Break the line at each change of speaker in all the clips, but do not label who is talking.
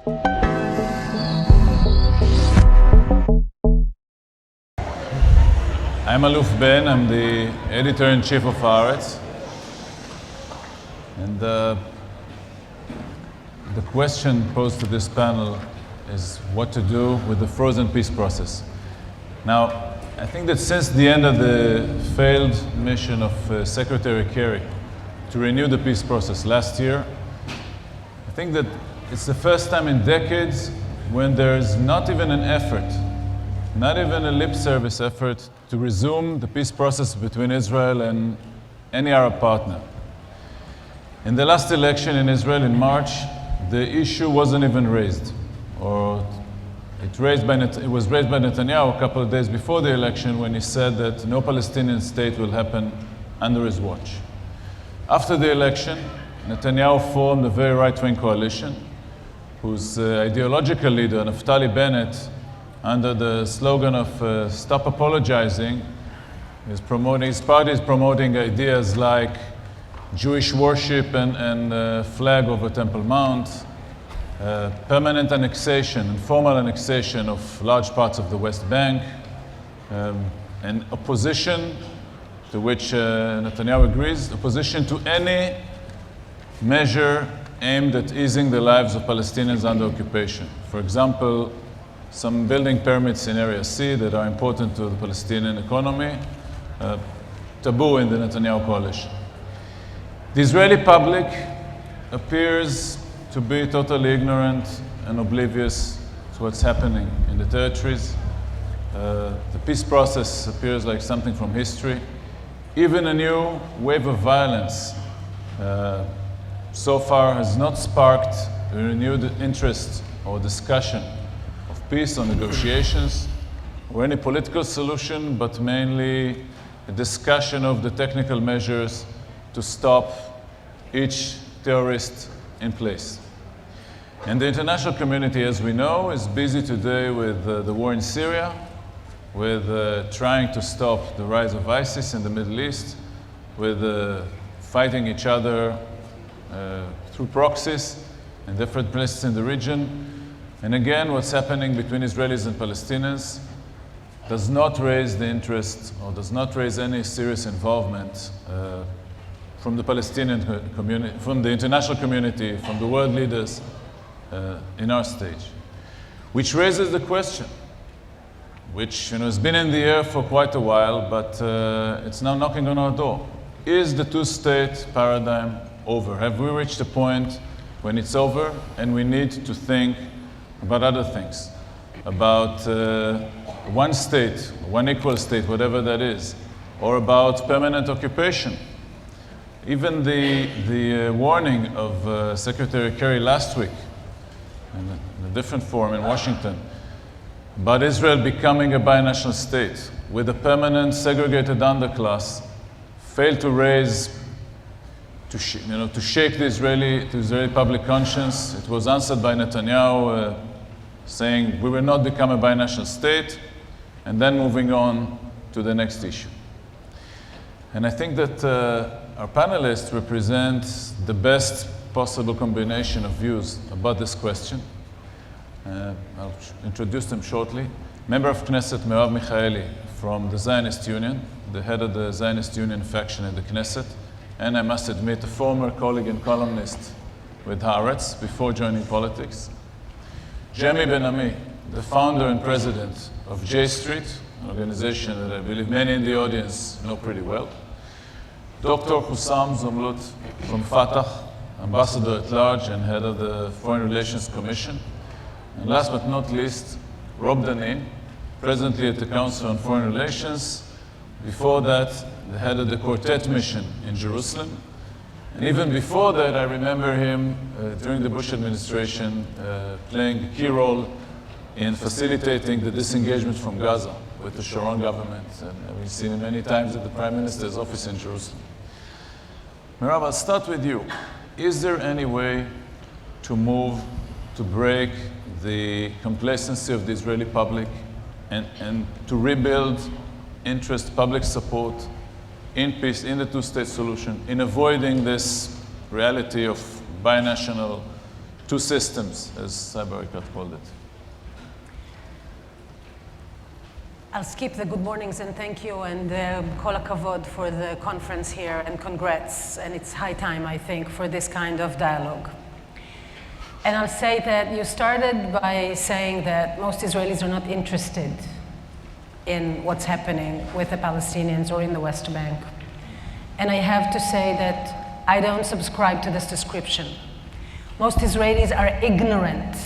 I'm Aluf Benn. I'm the editor-in-chief of Haaretz. And the question posed to this panel is what to do with the frozen peace process. Now, I think that since the end of the failed mission of Secretary Kerry to renew the peace process last year, I think that it's the first time in decades when there's not even an effort, not even a lip service effort to resume the peace process between Israel and any Arab partner. In the last election in Israel in March, the issue wasn't even raised, or it was raised by Netanyahu a couple of days before the election when he said that no Palestinian state will happen under his watch. After the election, Netanyahu formed a very right-wing coalition whose ideological leader, Naftali Bennett, under the slogan of Stop Apologizing, his party is promoting ideas like Jewish worship and flag over Temple Mount, permanent annexation and formal annexation of large parts of the West Bank, and opposition, to which Netanyahu agrees, opposition to any measure aimed at easing the lives of Palestinians under occupation. For example, some building permits in Area C that are important to the Palestinian economy, taboo in the Netanyahu coalition. The Israeli public appears to be totally ignorant and oblivious to what's happening in the territories. The peace process appears like something from history. Even a new wave of violence so far has not sparked a renewed interest or discussion of peace or negotiations or any political solution, but mainly a discussion of the technical measures to stop each terrorist in place. And the international community, as we know, is busy today with the war in Syria, with trying to stop the rise of ISIS in the Middle East, with fighting each other through proxies in different places in the region. And again, what's happening between Israelis and Palestinians does not raise the interest or does not raise any serious involvement from the Palestinian community, from the international community, from the world leaders in our stage. Which raises the question, which has been in the air for quite a while, but it's now knocking on our door. Is the two-state paradigm over? Have we reached a point when it's over and we need to think about other things? About one state, one equal state, whatever that is, or about permanent occupation. Even the warning of Secretary Kerry last week in a different forum in Washington about Israel becoming a binational state with a permanent segregated underclass failed to raise, to shake the Israeli public conscience. It was answered by Netanyahu saying we will not become a binational state, and then moving on to the next issue. And I think that our panelists represent the best possible combination of views about this question. I'll introduce them shortly. Member of Knesset Merav Michaeli from the Zionist Union, the head of the Zionist Union faction in the Knesset, and I must admit, a former colleague and columnist with Haaretz before joining politics. Jamie Ben-Ami, the founder and president of J Street, an organization that I believe many in the audience know pretty well. Dr. Husam Zomlot from Fatah, ambassador at large and head of the Foreign Relations Commission. And last but not least, Rob Danin, presently at the Council on Foreign Relations. Before that, the head of the Quartet mission in Jerusalem. And even before that, I remember him during the Bush administration playing a key role in facilitating the disengagement from Gaza with the Sharon government. And we've seen him many times at the Prime Minister's office in Jerusalem. Merav, I'll start with you. Is there any way to break the complacency of the Israeli public and to rebuild interest, public support in peace, in the two-state solution, in avoiding this reality of binational two systems, as Haaretz.com called it.
I'll skip the good mornings and thank you and kol hakavod for the conference here and congrats. And it's high time, I think, for this kind of dialogue. And I'll say that you started by saying that most Israelis are not interested in what's happening with the Palestinians or in the West Bank. And I have to say that I don't subscribe to this description. Most Israelis are ignorant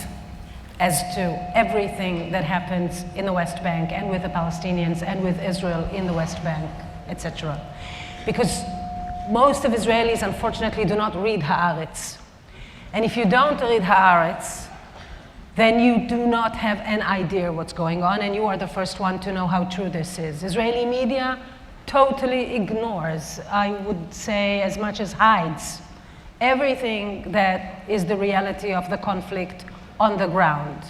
as to everything that happens in the West Bank and with the Palestinians and with Israel in the West Bank, etc. Because most of Israelis, unfortunately, do not read Haaretz. And if you don't read Haaretz, then you do not have an idea what's going on, and you are the first one to know how true this is. Israeli media totally ignores, I would say as much as hides, everything that is the reality of the conflict on the ground.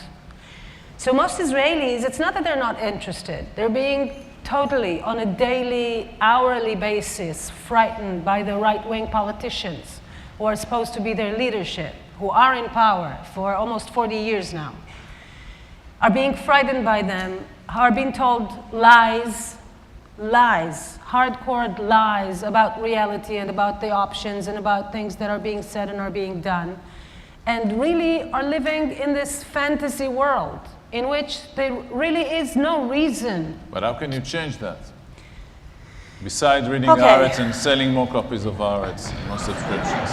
So most Israelis, it's not that they're not interested. They're being totally, on a daily, hourly basis, frightened by the right-wing politicians who are supposed to be their leadership, who are in power for almost 40 years now, are being frightened by them, are being told lies, hardcore lies about reality and about the options and about things that are being said and are being done, and really are living in this fantasy world in which there really is no reason.
But how can you change that? Besides reading Haaretz and selling more copies of Haaretz and more subscriptions.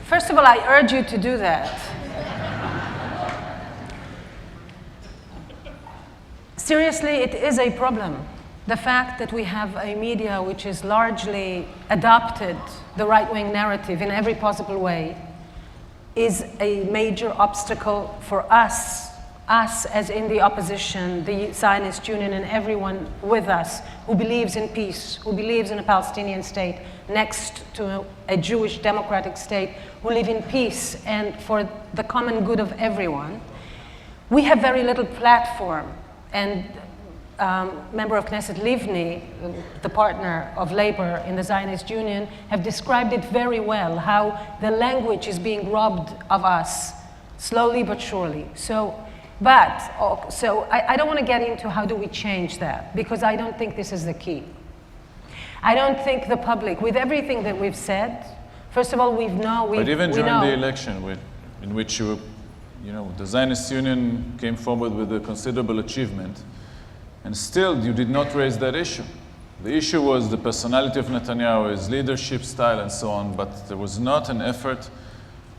First of all, I urge you to do that. Seriously, it is a problem. The fact that we have a media which has largely adopted the right-wing narrative in every possible way is a major obstacle for us as in the opposition, the Zionist Union, and everyone with us who believes in peace, who believes in a Palestinian state next to a Jewish democratic state, who live in peace and for the common good of everyone. We have very little platform, and member of Knesset Livni, the partner of labor in the Zionist Union, have described it very well, how the language is being robbed of us, slowly but surely. So I don't want to get into how do we change that, because I don't think this is the key. I don't think the public, with everything that we've said, first of all,
But even during the election, in which the Zionist Union came forward with a considerable achievement, and still, you did not raise that issue. The issue was the personality of Netanyahu, his leadership style, and so on, but there was not an effort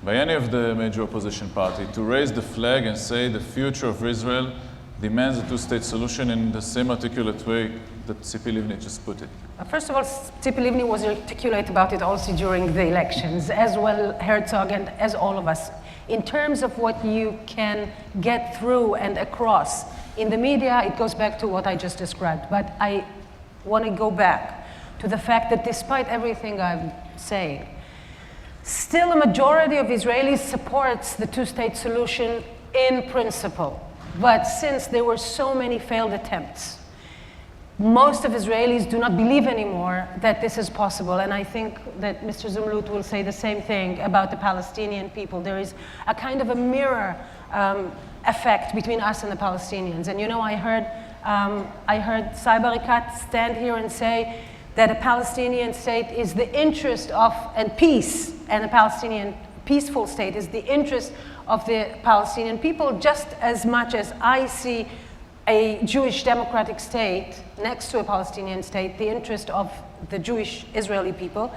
by any of the major opposition party to raise the flag and say the future of Israel demands a two-state solution in the same articulate way that Tzipi Livni just put it.
First of all, Tzipi Livni was articulate about it also during the elections, as well Herzog and as all of us. In terms of what you can get through and across, in the media, it goes back to what I just described. But I want to go back to the fact that despite everything I'm saying, still a majority of Israelis supports the two-state solution in principle. But since there were so many failed attempts, most of Israelis do not believe anymore that this is possible. And I think that Mr. Zomlot will say the same thing about the Palestinian people. There is a kind of a mirror effect between us and the Palestinians. And I heard Haaretz stand here and say that a Palestinian state is the interest of, and peace, and a Palestinian peaceful state is the interest of the Palestinian people, just as much as I see a Jewish democratic state next to a Palestinian state, the interest of the Jewish Israeli people.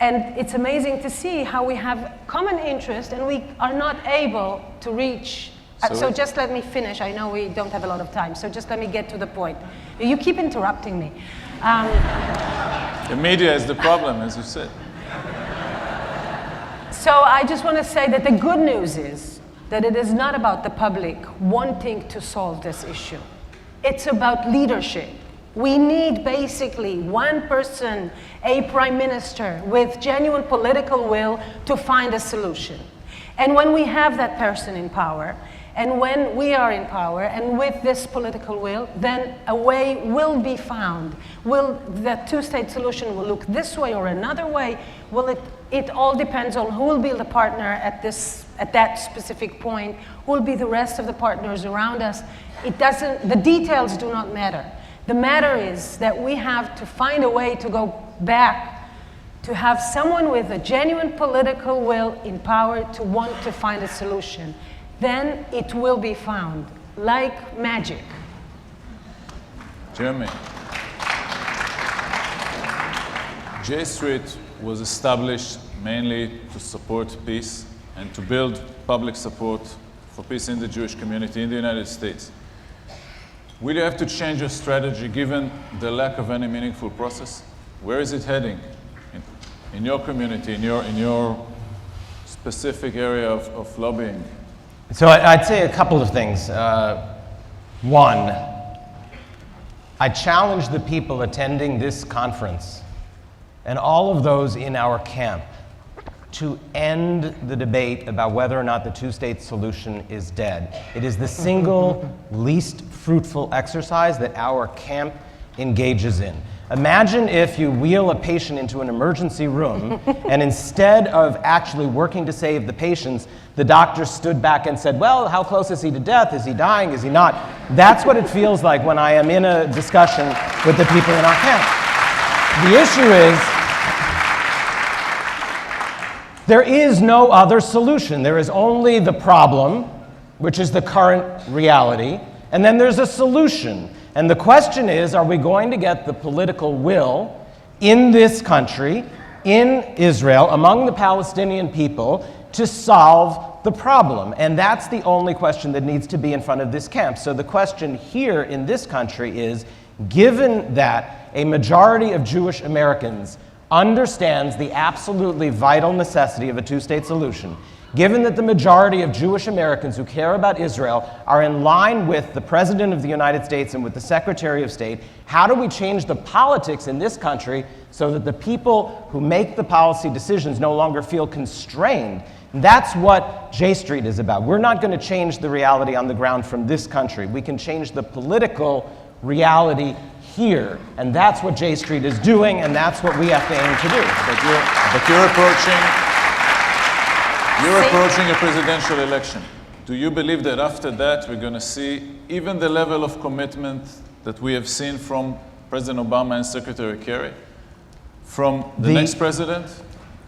And it's amazing to see how we have common interest and we are not able to reach. So just let me finish. I know we don't have a lot of time, so just let me get to the point. You keep interrupting me.
The media is the problem, as you said.
So I just want to say that the good news is that it is not about the public wanting to solve this issue. It's about leadership. We need basically one person, a prime minister, with genuine political will to find a solution. And when we have that person in power, And when we are in power and with this political will, then a way will be found. Will the two-state solution will look this way or another way? It all depends on who will be the partner at that specific point, who will be the rest of the partners around us. The details do not matter. The matter is that we have to find a way to go back, to have someone with a genuine political will in power to want to find a solution. Then it will be found, like magic.
Jeremy, J Street was established mainly to support peace and to build public support for peace in the Jewish community in the United States. Will you have to change your strategy given the lack of any meaningful process? Where is it heading in your community, in your specific area of lobbying?
So I'd say a couple of things. One, I challenge the people attending this conference and all of those in our camp to end the debate about whether or not the two-state solution is dead. It is the single least fruitful exercise that our camp engages in. Imagine if you wheel a patient into an emergency room and instead of actually working to save the patients, the doctor stood back and said, well, how close is he to death? Is he dying? Is he not? That's what it feels like when I am in a discussion with the people in our camp. The issue is, there is no other solution. There is only the problem, which is the current reality, and then there's a solution. And the question is, are we going to get the political will in this country, in Israel, among the Palestinian people, to solve the problem? And that's the only question that needs to be in front of this camp. So the question here in this country is, given that a majority of Jewish Americans understands the absolutely vital necessity of a two-state solution, given that the majority of Jewish Americans who care about Israel are in line with the President of the United States and with the Secretary of State, how do we change the politics in this country so that the people who make the policy decisions no longer feel constrained? That's what J Street is about. We're not going to change the reality on the ground from this country. We can change the political reality here, and that's what J Street is doing, and that's what we have to aim to do.
But you're approaching a presidential election. Do you believe that after that we're going to see even the level of commitment that we have seen from President Obama and Secretary Kerry from the next president?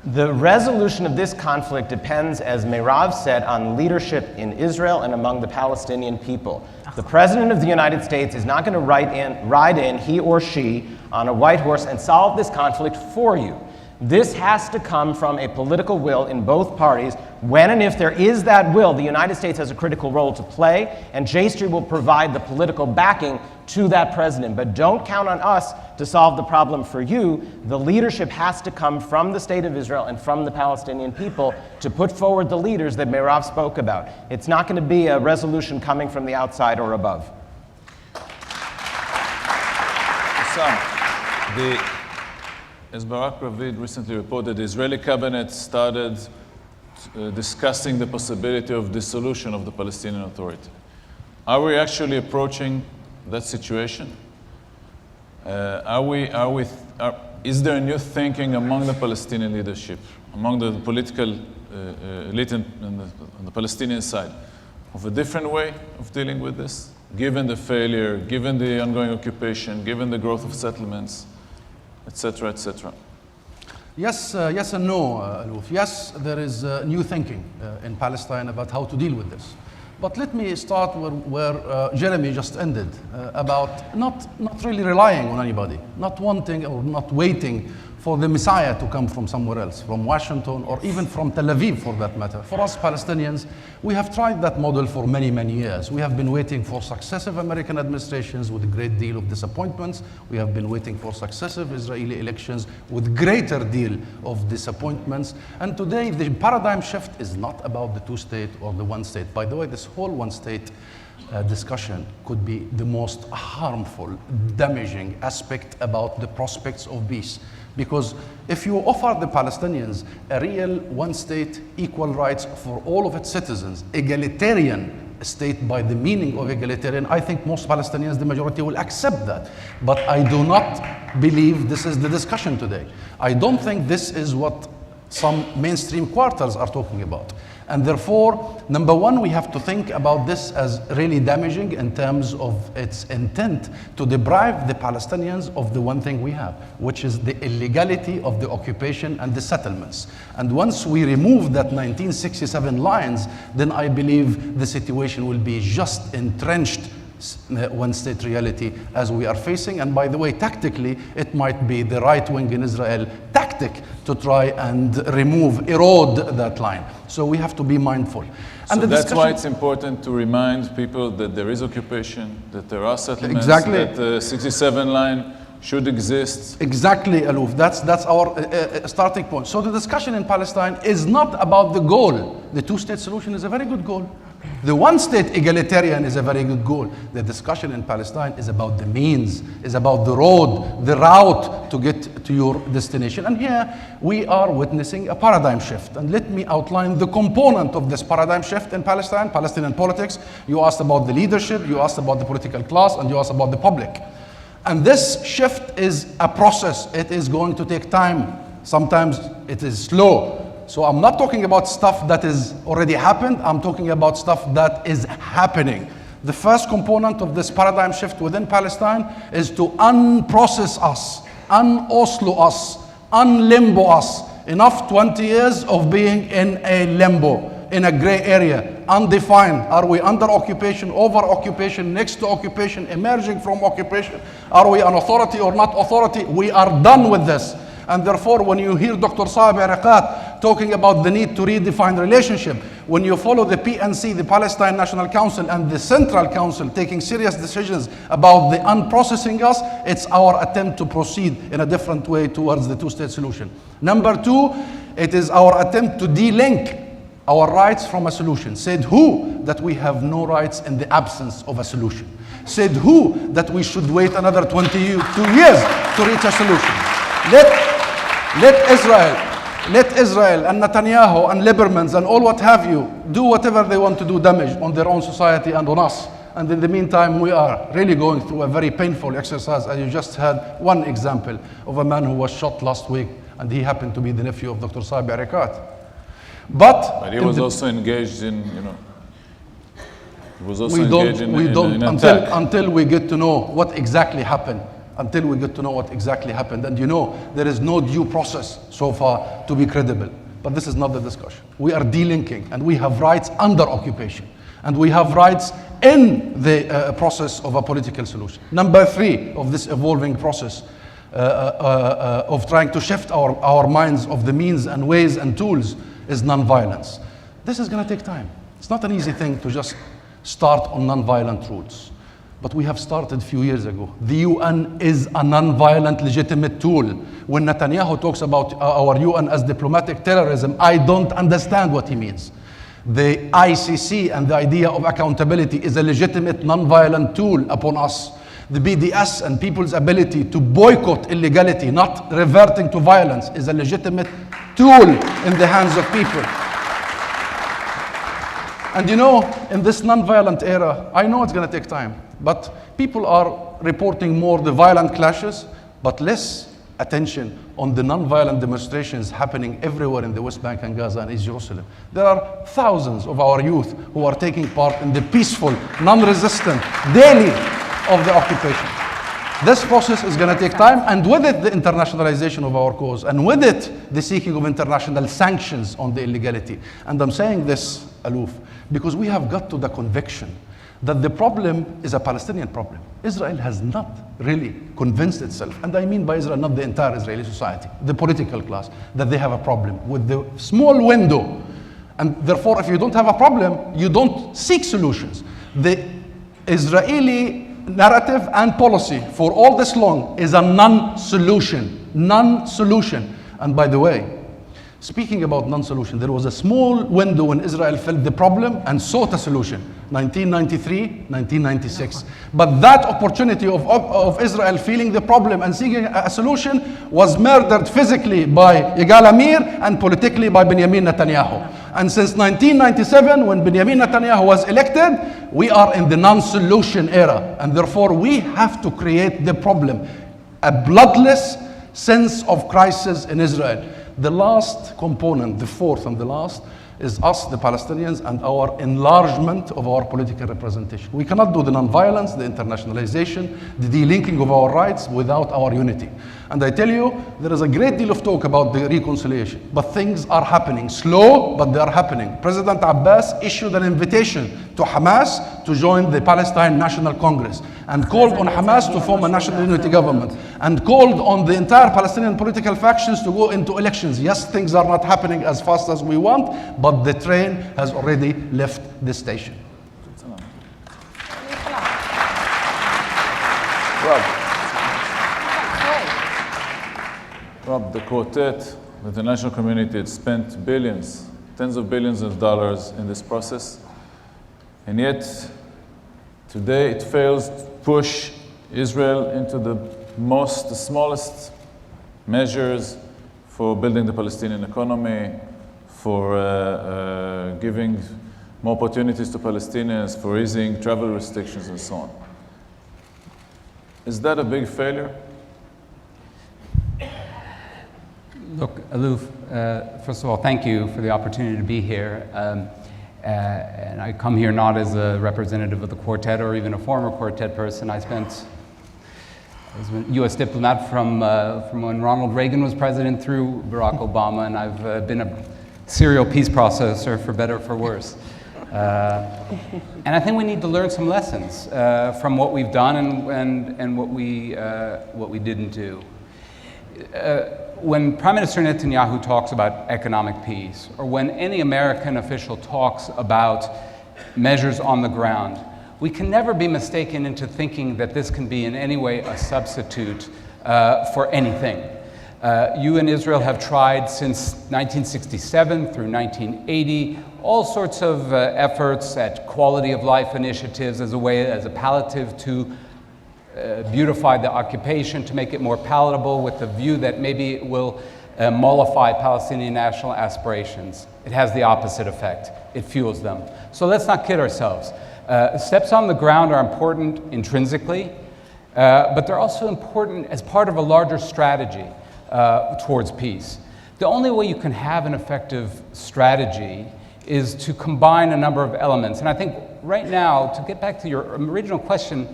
The resolution of this conflict depends, as Merav said, on leadership in Israel and among the Palestinian people. The President of the United States is not going to ride in, he or she, on a white horse and solve this conflict for you. This has to come from a political will in both parties. When and if there is that will, the United States has a critical role to play, and J Street will provide the political backing to that president. But don't count on us to solve the problem for you. The leadership has to come from the State of Israel and from the Palestinian people to put forward the leaders that Merav spoke about. It's not going to be a resolution coming from the outside or above.
Husam, as Barak Ravid recently reported, the Israeli cabinet started discussing the possibility of dissolution of the Palestinian Authority. Are we actually approaching that situation? Is there a new thinking among the Palestinian leadership, among the political elite on the Palestinian side, of a different way of dealing with this, given the failure, given the ongoing occupation, given the growth of settlements, etc., etc.?
Yes and no, Aluf. Yes, there is new thinking in Palestine about how to deal with this. But let me start where Jeremy just ended, about not really relying on anybody, not wanting or not waiting for the Messiah to come from somewhere else, from Washington or even from Tel Aviv for that matter. For us Palestinians, we have tried that model for many, many years. We have been waiting for successive American administrations with a great deal of disappointments. We have been waiting for successive Israeli elections with greater deal of disappointments. And today the paradigm shift is not about the two-state or the one-state. By the way, this whole one-state discussion could be the most harmful, damaging aspect about the prospects of peace. Because if you offer the Palestinians a real one-state, equal rights for all of its citizens, egalitarian state by the meaning of egalitarian, I think most Palestinians, the majority, will accept that. But I do not believe this is the discussion today. I don't think this is what some mainstream quarters are talking about. And therefore, number one, we have to think about this as really damaging in terms of its intent to deprive the Palestinians of the one thing we have, which is the illegality of the occupation and the settlements. And once we remove that 1967 lines, then I believe the situation will be just entrenched one-state reality as we are facing. And by the way, tactically, it might be the right wing in Israel tactic to try and erode that line. So we have to be mindful.
And so that's why it's important to remind people that there is occupation, that there are settlements,
exactly,
that the 67 line should exist.
Exactly, Aluf. That's our starting point. So the discussion in Palestine is not about the goal. The two-state solution is a very good goal. The one-state egalitarian is a very good goal. The discussion in Palestine is about the means, is about the road, the route to get to your destination. And here we are witnessing a paradigm shift. And let me outline the component of this paradigm shift in Palestine, Palestinian politics. You asked about the leadership, you asked about the political class, and you asked about the public. And this shift is a process. It is going to take time. Sometimes it is slow. So I'm not talking about stuff that is already happened. I'm talking about stuff that is happening. The first component of this paradigm shift within Palestine is to unprocess us, un-Oslo us, un-limbo us. Enough 20 years of being in a limbo, in a gray area, undefined. Are we under occupation, over occupation, next to occupation, emerging from occupation? Are we an authority or not authority? We are done with this. And therefore, when you hear Dr. Saeb Erekat talking about the need to redefine relationship, when you follow the PNC, the Palestine National Council, and the Central Council taking serious decisions about the unprocessing us, it's our attempt to proceed in a different way towards the two-state solution. Number two, it is our attempt to de-link our rights from a solution. Said who? That we have no rights in the absence of a solution. Said who? That we should wait another 22 years to reach a solution. Let Israel and Netanyahu and Lieberman and all what have you do whatever they want to do damage on their own society and on us. And in the meantime, we are really going through a very painful exercise. And you just had one example of a man who was shot last week, and he happened to be the nephew of Dr. Saeb Erekat. But
he was also engaged in, he was also engaged in an attack.
Until we get to know what exactly happened. And there is no due process so far to be credible. But this is not the discussion. We are delinking, and we have rights under occupation. And we have rights in the process of a political solution. Number three of this evolving process of trying to shift our minds of the means and ways and tools is nonviolence. This is going to take time. It's not an easy thing to just start on nonviolent rules. But we have started a few years ago. The UN is a non-violent legitimate tool. When Netanyahu talks about our UN as diplomatic terrorism, I don't understand what he means. The ICC and the idea of accountability is a legitimate non-violent tool upon us. The BDS and people's ability to boycott illegality, not reverting to violence, is a legitimate tool in the hands of people. And in this non-violent era, I know it's going to take time. But people are reporting more the violent clashes, but less attention on the non-violent demonstrations happening everywhere in the West Bank and Gaza and East Jerusalem. There are thousands of our youth who are taking part in the peaceful, non-resistant, daily of the occupation. This process is going to take time, and with it, the internationalization of our cause, and with it, the seeking of international sanctions on the illegality. And I'm saying this, Aluf, because we have got to the conviction that the problem is a Palestinian problem. Israel has not really convinced itself, and I mean by Israel, not the entire Israeli society, the political class, that they have a problem with the small window. And therefore, if you don't have a problem, you don't seek solutions. The Israeli narrative and policy for all this long is a non-solution. Non-solution. And by the way, speaking about non-solution, there was a small window when Israel felt the problem and sought a solution. 1993, 1996. But that opportunity of Israel feeling the problem and seeking a solution was murdered physically by Yigal Amir and politically by Benjamin Netanyahu. And since 1997, when Benjamin Netanyahu was elected, we are in the non-solution era. And therefore, we have to create the problem, a bloodless sense of crisis in Israel. The last component, the fourth and the last, is us, the Palestinians, and our enlargement of our political representation. We cannot do the non-violence, the internationalization, the delinking of our rights without our unity. And I tell you, there is a great deal of talk about the reconciliation, but things are happening. Slow, but they are happening. President Abbas issued an invitation to Hamas to join the Palestine National Congress and called on Hamas to form a national unity government and called on the entire Palestinian political factions to go into elections. Yes, things are not happening as fast as we want, but the train has already left the station.
Rob, the Quartet, the international community, had spent billions, tens of billions of dollars in this process, and yet today it fails to push Israel into the smallest measures for building the Palestinian economy, for giving more opportunities to Palestinians, for easing travel restrictions and so on. Is that a big failure?
Look, Aluf, first of all, thank you for the opportunity to be here. And I come here not as a representative of the Quartet or even a former Quartet person. I was a U.S. diplomat from when Ronald Reagan was president through Barack Obama, and I've been a serial peace processor, for better or for worse. And I think we need to learn some lessons from what we've done and what we didn't do. When Prime Minister Netanyahu talks about economic peace, or when any American official talks about measures on the ground, we can never be mistaken into thinking that this can be in any way a substitute for anything. You and Israel have tried since 1967 through 1980 all sorts of efforts at quality of life initiatives as a palliative to beautify the occupation, to make it more palatable, with the view that maybe it will mollify Palestinian national aspirations. It has the opposite effect. It fuels them. So let's not kid ourselves. Steps on the ground are important intrinsically, but they're also important as part of a larger strategy towards peace. The only way you can have an effective strategy is to combine a number of elements. And I think right now, to get back to your original question,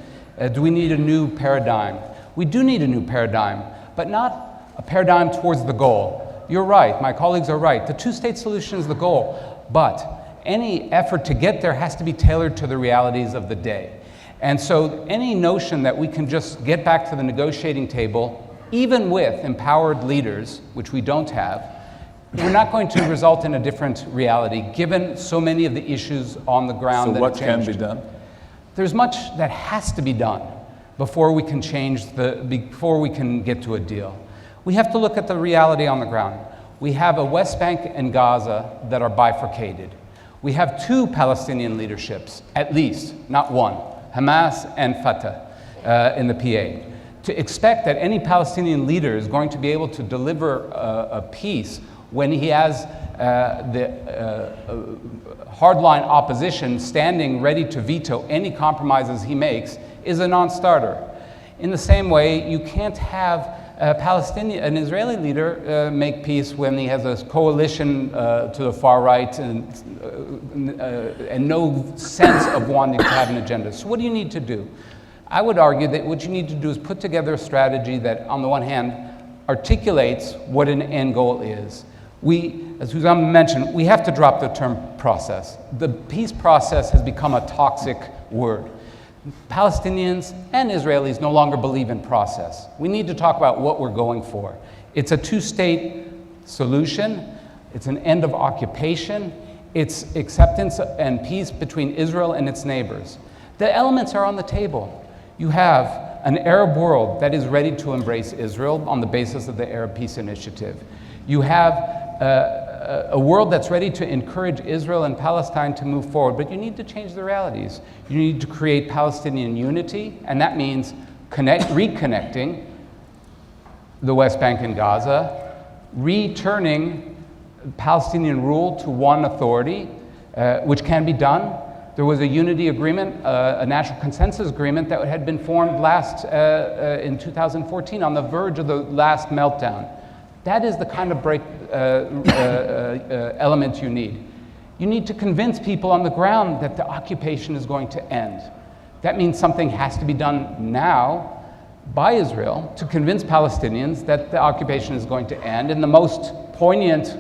do we need a new paradigm? We do need a new paradigm, but not a paradigm towards the goal. You're right, my colleagues are right. The two-state solution is the goal, but any effort to get there has to be tailored to the realities of the day. And so any notion that we can just get back to the negotiating table, even with empowered leaders, which we don't have, we're not going to result in a different reality, given so many of the issues on the ground.
So what can be done?
There's much that has to be done before we can before we can get to a deal. We have to look at the reality on the ground. We have a West Bank and Gaza that are bifurcated. We have two Palestinian leaderships, at least, not one, Hamas and Fatah in the PA. To expect that any Palestinian leader is going to be able to deliver a peace when he has the hardline opposition standing ready to veto any compromises he makes is a non-starter. In the same way, you can't have an Israeli leader make peace when he has a coalition to the far right and no sense of wanting to have an agenda. So what do you need to do? I would argue that what you need to do is put together a strategy that, on the one hand, articulates what an end goal is. As Husam mentioned, we have to drop the term process. The peace process has become a toxic word. Palestinians and Israelis no longer believe in process. We need to talk about what we're going for. It's a two-state solution. It's an end of occupation. It's acceptance and peace between Israel and its neighbors. The elements are on the table. You have an Arab world that is ready to embrace Israel on the basis of the Arab Peace Initiative. You have a world that's ready to encourage Israel and Palestine to move forward, but you need to change the realities. You need to create Palestinian unity, and that means reconnecting the West Bank and Gaza, returning Palestinian rule to one authority, which can be done. There was a unity agreement, a national consensus agreement that had been formed in 2014 on the verge of the last meltdown. That is the kind of element you need. You need to convince people on the ground that the occupation is going to end. That means something has to be done now by Israel to convince Palestinians that the occupation is going to end. And the most poignant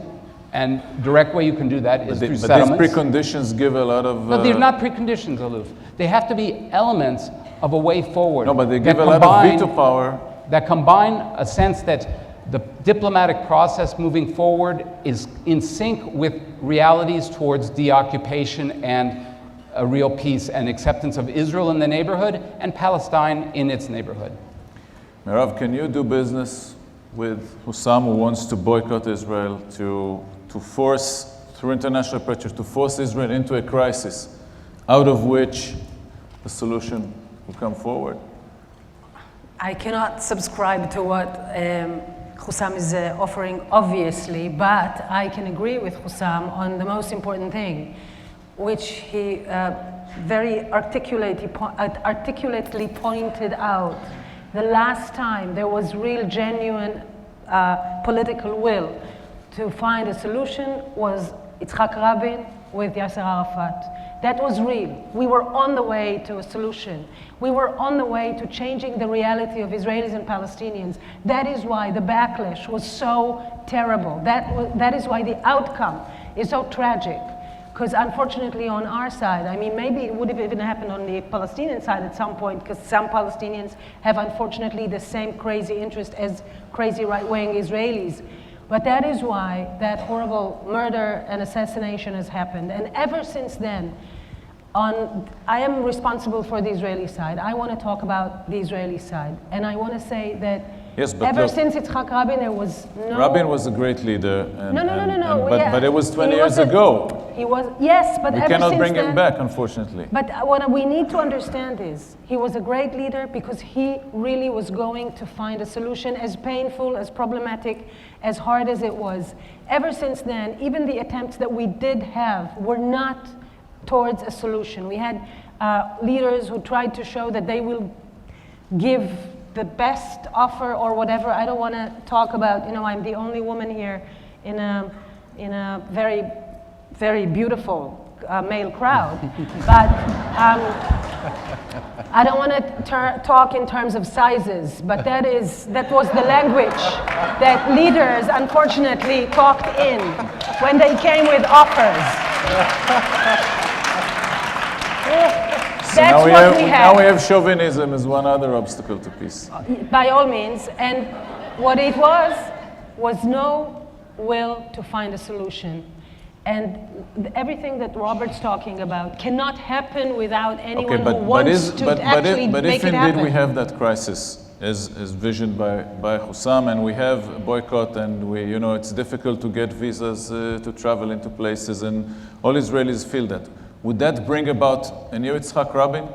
and direct way you can do that is through settlements.
But these preconditions give a lot of...
No, they're not preconditions, Aluf. They have to be elements of a way forward.
No, but they give a lot of veto power.
That combine a sense that the diplomatic process moving forward is in sync with realities towards deoccupation and a real peace and acceptance of Israel in the neighborhood and Palestine in its neighborhood.
Merav, can you do business with Husam, who wants to boycott Israel, to force, through international pressure, to force Israel into a crisis out of which the solution will come forward?
I cannot subscribe to what Husam is offering, obviously, but I can agree with Husam on the most important thing, which he very articulately pointed out. The last time there was real, genuine political will to find a solution was Yitzhak Rabin with Yasser Arafat. That was real. We were on the way to a solution. We were on the way to changing the reality of Israelis and Palestinians. That is why the backlash was so terrible. That is why the outcome is so tragic. Because unfortunately on our side, I mean, maybe it would have even happened on the Palestinian side at some point, because some Palestinians have unfortunately the same crazy interest as crazy right-wing Israelis. But that is why that horrible murder and assassination has happened. And ever since then, I am responsible for the Israeli side. I want to talk about the Israeli side. And I want to say that
yes, but
ever since Yitzhak Rabin, there was no...
Rabin was a great leader.
No.
But it was 20 years ago.
He was, yes, but
we
ever
cannot
since
bring
then,
him back, unfortunately.
But what we need to understand is, he was a great leader because he really was going to find a solution, as painful, as problematic, as hard as it was. Ever since then, even the attempts that we did have were not towards a solution. We had leaders who tried to show that they will give the best offer or whatever. I don't want to talk about, I'm the only woman here in a very, very beautiful male crowd. But I don't want to talk in terms of sizes, but that was the language that leaders unfortunately talked in when they came with offers. That's what we have.
Now we have chauvinism as one other obstacle to peace.
By all means, and what it was no will to find a solution. And everything that Robert's talking about cannot happen without anyone who wants to actually make it happen.
But if indeed we have that crisis as visioned by Husam, and we have a boycott, and it's difficult to get visas to travel into places, and all Israelis feel that. Would that bring about a new Yitzhak Rabin?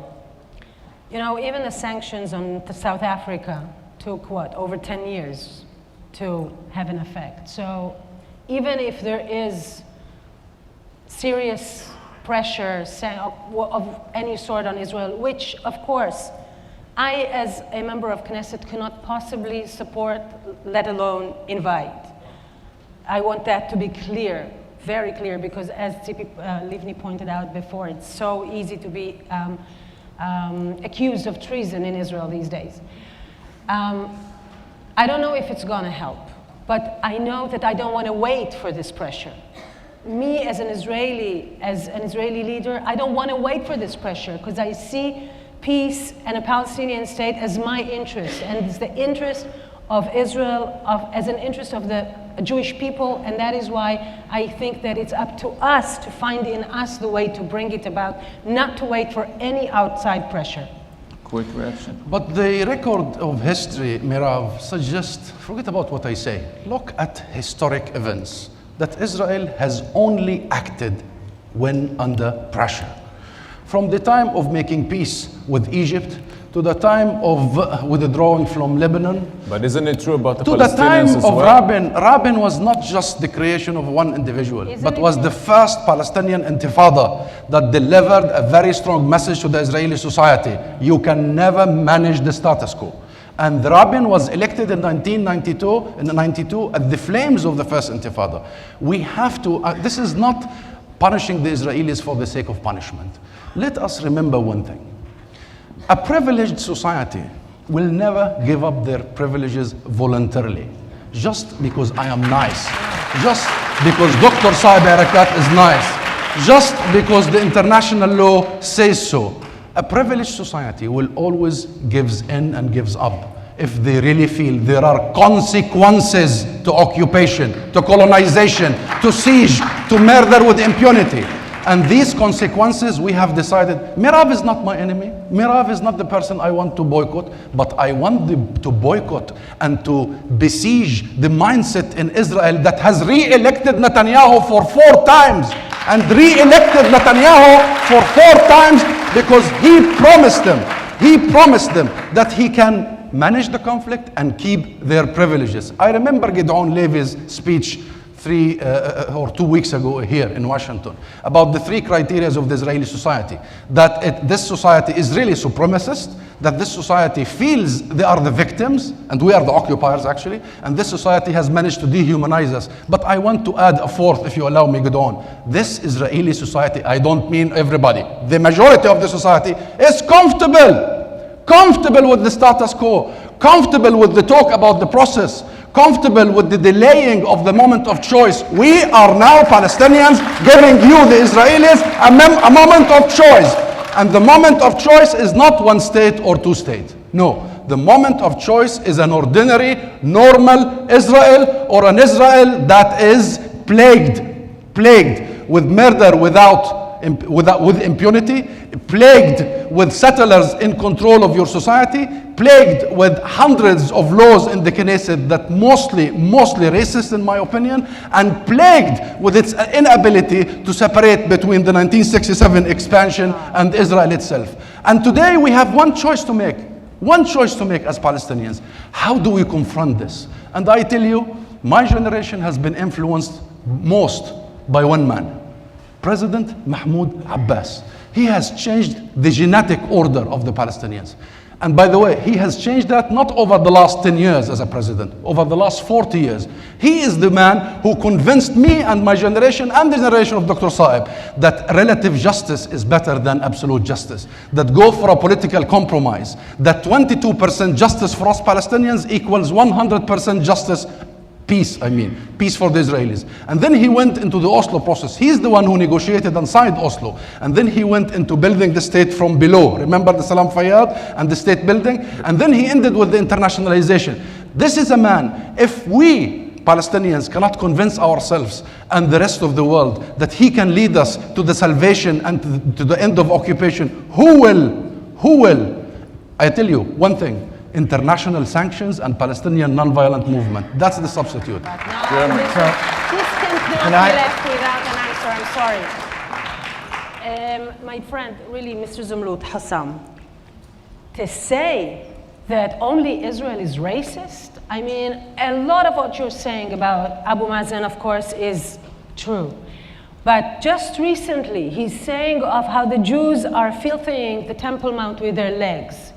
Even the sanctions on South Africa took, over 10 years to have an effect. So even if there is serious pressure of any sort on Israel, which, of course, I, as a member of Knesset, cannot possibly support, let alone invite. I want that to be clear. Very clear, because as Tzipi Livni pointed out before, it's so easy to be accused of treason in Israel these days. I don't know if it's going to help, but I know that I don't want to wait for this pressure. Me, as an Israeli leader, I don't want to wait for this pressure, because I see peace and a Palestinian state as my interest, and it's the interest of Israel as an interest of the Jewish people, and that is why I think that it's up to us to find in us the way to bring it about, not to wait for any outside pressure.
Quick reaction.
But the record of history, Merav, suggests, forget about what I say, look at historic events. that Israel has only acted when under pressure. From the time of making peace with Egypt to the time of withdrawing from Lebanon,
But isn't it true about the
to the time
Palestinians as
of
well?
Rabin was not just the creation of one individual,
Isn't
but
it
was
true?
the first Palestinian intifada that delivered a very strong message to the Israeli society. You can never manage the status quo. And Rabin was elected in 1992 at the flames of the first intifada. We have to, this is not punishing the Israelis for the sake of punishment. Let us remember one thing. A privileged society will never give up their privileges voluntarily. Just because I am nice. Just because Dr. Saeb Erekat is nice. Just because the international law says so. A privileged society will always gives in and gives up if they really feel there are consequences to occupation, to colonization, to siege, to murder with impunity. And these consequences, we have decided, Merav is not my enemy. Merav is not the person I want to boycott, but I want to boycott and to besiege the mindset in Israel that has re-elected Netanyahu for 4 times. And re-elected Netanyahu for 4 times because he promised them that he can manage the conflict and keep their privileges. I remember Gideon Levy's speech 3 or 2 weeks ago here in Washington about the 3 criteria of the Israeli society. That this society is really supremacist, that this society feels they are the victims, and we are the occupiers actually, and this society has managed to dehumanize us. But I want to add a 4th, if you allow me, Gideon. This Israeli society, I don't mean everybody, the majority of the society is comfortable with the status quo, comfortable with the talk about the process, comfortable with the delaying of the moment of choice. We are now Palestinians giving you, the Israelis, a moment of choice. And the moment of choice is not 1 state or 2 states. No, the moment of choice is an ordinary, normal Israel, or an Israel that is plagued with murder with impunity, plagued with settlers in control of your society, plagued with hundreds of laws in the Knesset that mostly racist in my opinion, and plagued with its inability to separate between the 1967 expansion and Israel itself. And today we have one choice to make as Palestinians. How do we confront this? And I tell you, my generation has been influenced most by one man, President Mahmoud Abbas. He has changed the genetic order of the Palestinians. And by the way, he has changed that not over the last 10 years as a president, over the last 40 years. He is the man who convinced me and my generation and the generation of Dr. Saeb that relative justice is better than absolute justice, that go for a political compromise, that 22% justice for us Palestinians equals 100% justice. Peace for the Israelis. And then he went into the Oslo process. He's the one who negotiated and signed Oslo. And then he went into building the state from below. Remember the Salam Fayyad and the state building? And then he ended with the internationalization. This is a man, if we Palestinians cannot convince ourselves and the rest of the world that he can lead us to the salvation and to the end of occupation, who will? I tell you one thing. International sanctions and Palestinian non-violent movement. That's the substitute.
This cannot be left without an answer. I'm sorry. My friend, really, Mr. Zomlot, Husam, to say that only Israel is racist, I mean, a lot of what you're saying about Abu Mazen, of course, is true. But just recently, he's saying of how the Jews are filthing the Temple Mount with their legs.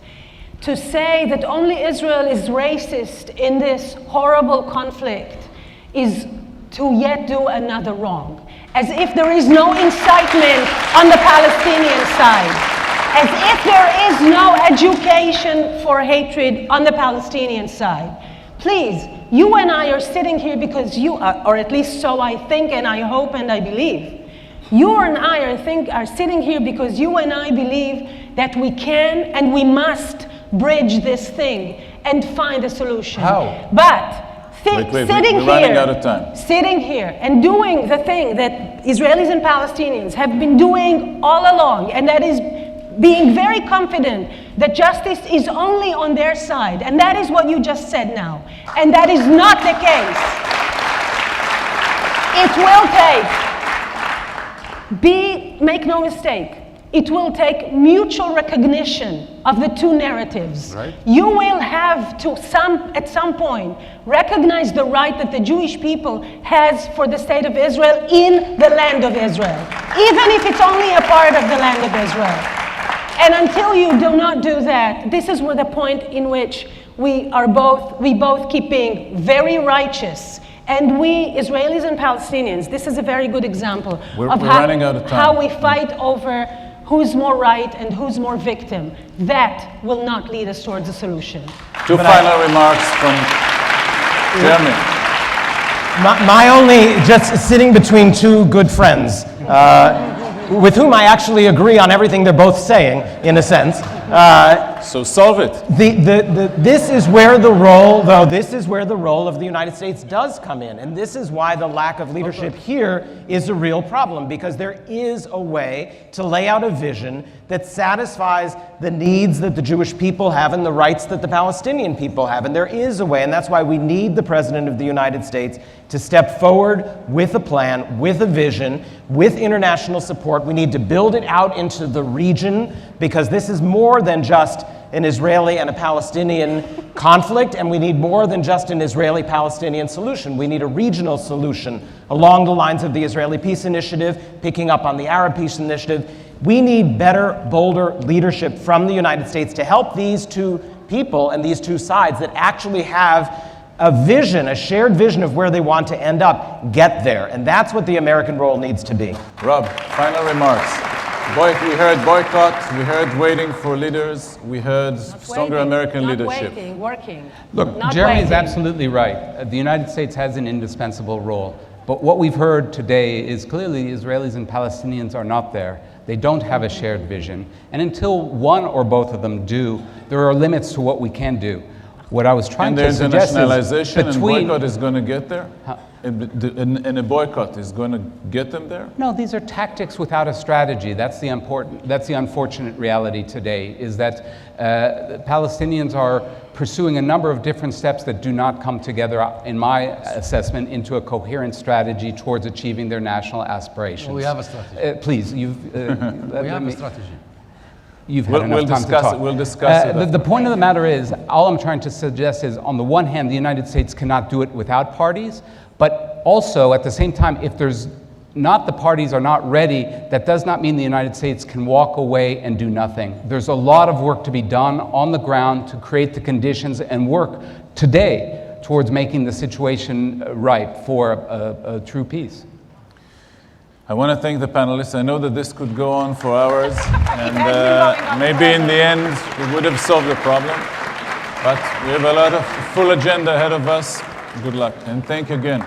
To say that only Israel is racist in this horrible conflict is to yet do another wrong. As if there is no incitement on the Palestinian side. As if there is no education for hatred on the Palestinian side. Please, you and I are sitting here because you are, or at least so I think and I hope and I believe. You and I are sitting here because you and I believe that we can and we must bridge this thing and find a solution.
How?
But
we're running out of time.
Sitting here and doing the thing that Israelis and Palestinians have been doing all along, and that is being very confident that justice is only on their side, and that is what you just said now, and that is not the case. It will take, make no mistake, it will take mutual recognition of the two narratives.
Right.
You will have to, at some point, recognize the right that the Jewish people has for the state of Israel in the land of Israel, even if it's only a part of the land of Israel. And until you do not do that, this is where the point in which we both keep being very righteous. And we, Israelis and Palestinians, this is a very good example
We're
of
running out of time.
how we fight over who's more right and who's more victim. That will not lead us towards a solution.
Two final remarks from Jeremy.
My only, just sitting between two good friends, with whom I actually agree on everything they're both saying, in a sense.
So solve it.
This is where the role, though, this is where the role of the United States does come in. And this is why the lack of leadership here is a real problem, because there is a way to lay out a vision that satisfies the needs that the Jewish people have and the rights that the Palestinian people have. And there is a way, and that's why we need the President of the United States to step forward with a plan, with a vision, with international support. We need to build it out into the region, because this is more than just an Israeli and a Palestinian conflict, and we need more than just an Israeli-Palestinian solution. We need a regional solution along the lines of the Israeli Peace Initiative, picking up on the Arab Peace Initiative. We need better, bolder leadership from the United States to help these two people and these two sides that actually have a vision, a shared vision of where they want to end up, get there. And that's what the American role needs to be.
Rob, final remarks. We heard boycott, we heard waiting for leaders, we heard stronger American leadership.
Waiting, working.
Look,
not
Jeremy is
waiting.
absolutely right. The United States has an indispensable role. But what we've heard today is clearly Israelis and Palestinians are not there. They don't have a shared vision. And until one or both of them do, there are limits to what we can do. What I was trying to suggest is
internationalization and
between...
boycott is going to get there? And a boycott is going to get them there?
No, these are tactics without a strategy. That's the unfortunate reality today, is that Palestinians are pursuing a number of different steps that do not come together, in my assessment, into a coherent strategy towards achieving their national aspirations.
Well, we have a strategy.
Please,
We have a strategy.
You've had enough time to talk.
We'll discuss it.
The point of the matter is, all I'm trying to suggest is, on the one hand, the United States cannot do it without parties, but also, at the same time, if there's not the parties are not ready, that does not mean the United States can walk away and do nothing. There's a lot of work to be done on the ground to create the conditions and work today towards making the situation right for a true peace.
I want to thank the panelists. I know that this could go on for hours, and maybe in the end we would have solved the problem. But we have a lot of full agenda ahead of us. Good luck, and thank you again.